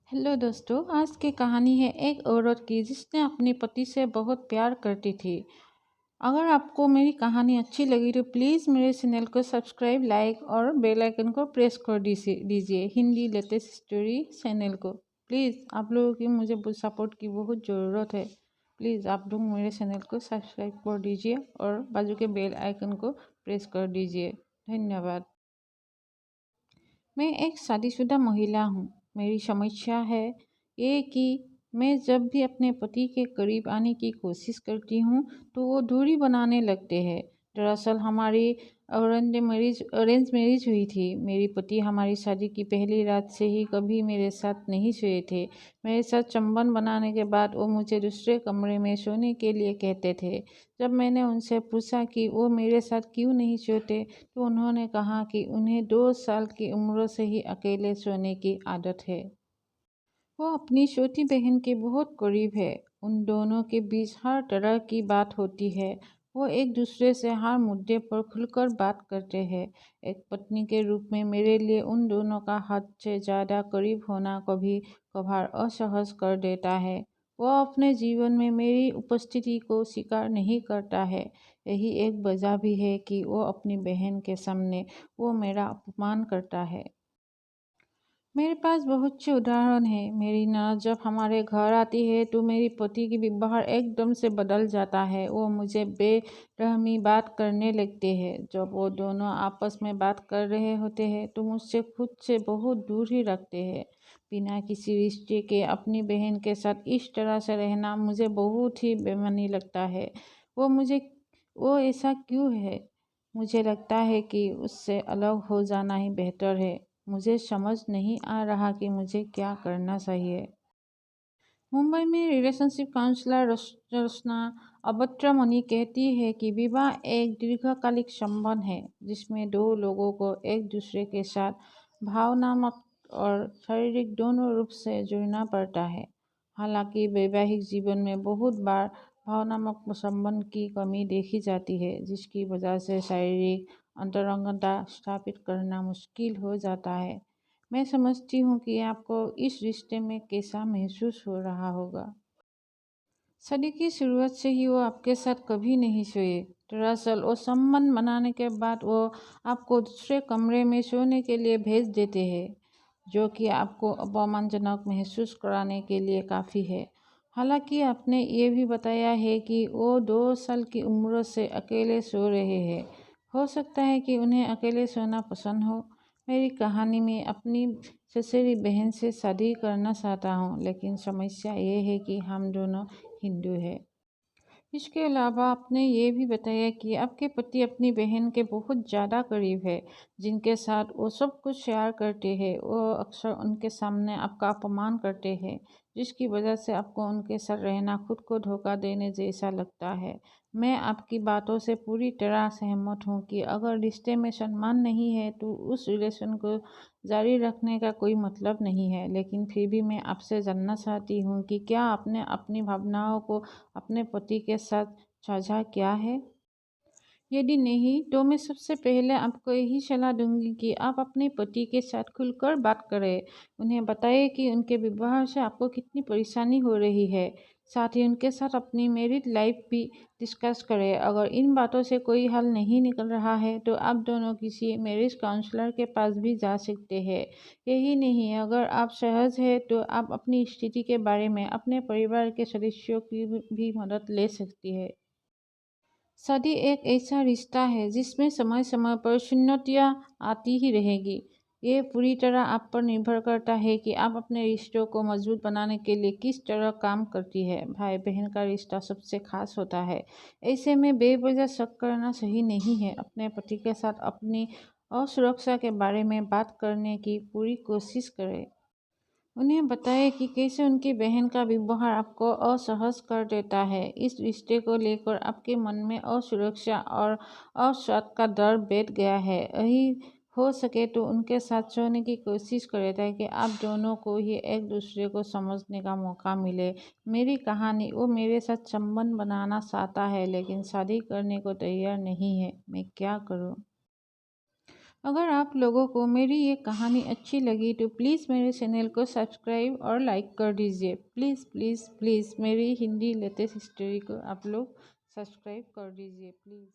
Hello दोस्तों, आज की कहानी है एक औरत की जिसने अपने पति से बहुत प्यार करती थी। अगर आपको मेरी कहानी अच्छी लगी तो प्लीज़ मेरे चैनल को सब्सक्राइब, लाइक और बेल आइकन को प्रेस कर दीजिए। हिंदी लेटेस्ट स्टोरी चैनल को प्लीज़, आप लोगों की मुझे सपोर्ट की बहुत ज़रूरत है। प्लीज़ आप लोग मेरे चैनल को सब्सक्राइब कर दीजिए और बाजू के बेल आइकन को प्रेस कर दीजिए। धन्यवाद। मैं एक शादीशुदा महिला हूँ। मेरी समस्या है ये कि मैं जब भी अपने पति के करीब आने की कोशिश करती हूँ तो वो दूरी बनाने लगते हैं। दरअसल हमारी अरेंज मैरिज हुई थी। मेरे पति हमारी शादी की पहली रात से ही कभी मेरे साथ नहीं सोए थे। मेरे साथ चंबन बनाने के बाद वो मुझे दूसरे कमरे में सोने के लिए कहते थे। जब मैंने उनसे पूछा कि वो मेरे साथ क्यों नहीं सोते तो उन्होंने कहा कि उन्हें 2 साल की उम्र से ही अकेले सोने की आदत है। वो अपनी छोटी बहन के बहुत करीब है। उन दोनों के बीच हर तरह की बात होती है। वो एक दूसरे से हर मुद्दे पर खुलकर बात करते हैं। एक पत्नी के रूप में मेरे लिए उन दोनों का हद से ज़्यादा करीब होना कभी कभार असहज कर देता है। वो अपने जीवन में मेरी उपस्थिति को स्वीकार नहीं करता है। यही एक वजह भी है कि वो अपनी बहन के सामने वो मेरा अपमान करता है। मेरे पास बहुत से उदाहरण हैं। मेरी ननद जब हमारे घर आती है तो मेरे पति की व्यवहार एकदम से बदल जाता है। वो मुझे बेरहमी बात करने लगते हैं। जब वो दोनों आपस में बात कर रहे होते हैं तो मुझसे खुद से बहुत दूर ही रखते हैं। बिना किसी रिश्ते के अपनी बहन के साथ इस तरह से रहना मुझे बहुत ही बेमानी लगता है। वो मुझे वो ऐसा क्यों है? मुझे लगता है कि उससे अलग हो जाना ही बेहतर है। मुझे समझ नहीं आ रहा कि मुझे क्या करना चाहिए। मुंबई में रिलेशनशिप काउंसलर रचना अबट्रामणि कहती है कि विवाह एक दीर्घकालिक संबंध है जिसमें दो लोगों को एक दूसरे के साथ भावनात्मक और शारीरिक दोनों रूप से जुड़ना पड़ता है। हालांकि वैवाहिक जीवन में बहुत बार भावनात्मक संबंध की कमी देखी जाती है जिसकी वजह से शारीरिक अंतरंगता स्थापित करना मुश्किल हो जाता है। मैं समझती हूँ कि आपको इस रिश्ते में कैसा महसूस हो रहा होगा। शादी की शुरुआत से ही वो आपके साथ कभी नहीं सोए। दरअसल वो संबंध बनाने के बाद वो आपको दूसरे कमरे में सोने के लिए भेज देते हैं, जो कि आपको अपमानजनक महसूस कराने के लिए काफ़ी है। हालांकि आपने ये भी बताया है कि वो 2 साल की उम्र से अकेले सो रहे हैं। हो सकता है कि उन्हें अकेले सोना पसंद हो। मेरी कहानी में अपनी चचेरी बहन से शादी करना चाहता हूँ, लेकिन समस्या ये है कि हम दोनों हिंदू हैं। इसके अलावा आपने ये भी बताया कि आपके पति अपनी बहन के बहुत ज़्यादा करीब है, जिनके साथ वो सब कुछ शेयर करते हैं। वो अक्सर उनके सामने आपका अपमान करते हैं, जिसकी वजह से आपको उनके साथ रहना खुद को धोखा देने जैसा लगता है। मैं आपकी बातों से पूरी तरह सहमत हूँ कि अगर रिश्ते में सम्मान नहीं है तो उस रिलेशन को जारी रखने का कोई मतलब नहीं है। लेकिन फिर भी मैं आपसे जानना चाहती हूँ कि क्या आपने अपनी भावनाओं को अपने पति के साथ साझा किया है? यदि नहीं तो मैं सबसे पहले आपको यही सलाह दूंगी कि आप अपने पति के साथ खुलकर बात करें। उन्हें बताएं कि उनके व्यवहार से आपको कितनी परेशानी हो रही है। साथ ही उनके साथ अपनी मैरिड लाइफ भी डिस्कस करें। अगर इन बातों से कोई हल नहीं निकल रहा है तो आप दोनों किसी मैरिज काउंसलर के पास भी जा सकते हैं। यही नहीं, अगर आप सहज हैं तो आप अपनी स्थिति के बारे में अपने परिवार के सदस्यों की भी मदद ले सकती है। शादी एक ऐसा रिश्ता है जिसमें समय समय पर सुन्नतियाँ आती ही रहेगी। ये पूरी तरह आप पर निर्भर करता है कि आप अपने रिश्तों को मजबूत बनाने के लिए किस तरह काम करती है। भाई बहन का रिश्ता सबसे खास होता है। ऐसे में बेवजह शक करना सही नहीं है। अपने पति के साथ अपनी असुरक्षा के बारे में बात करने की पूरी कोशिश करें। उन्हें बताएं कि कैसे उनकी बहन का व्यवहार आपको असहज कर देता है। इस रिश्ते को लेकर आपके मन में असुरक्षा और अवसाद का डर बैठ गया है। यही हो सके तो उनके साथ सोने की कोशिश करें ताकि आप दोनों को ही एक दूसरे को समझने का मौका मिले। मेरी कहानी, वो मेरे साथ संबंध बनाना चाहता है लेकिन शादी करने को तैयार नहीं है। मैं क्या करूं? अगर आप लोगों को मेरी ये कहानी अच्छी लगी तो प्लीज़ मेरे चैनल को सब्सक्राइब और लाइक कर दीजिए। प्लीज़ प्लीज़ प्लीज़ मेरी हिंदी लेटेस्ट हिस्ट्री को आप लोग सब्सक्राइब कर दीजिए प्लीज़।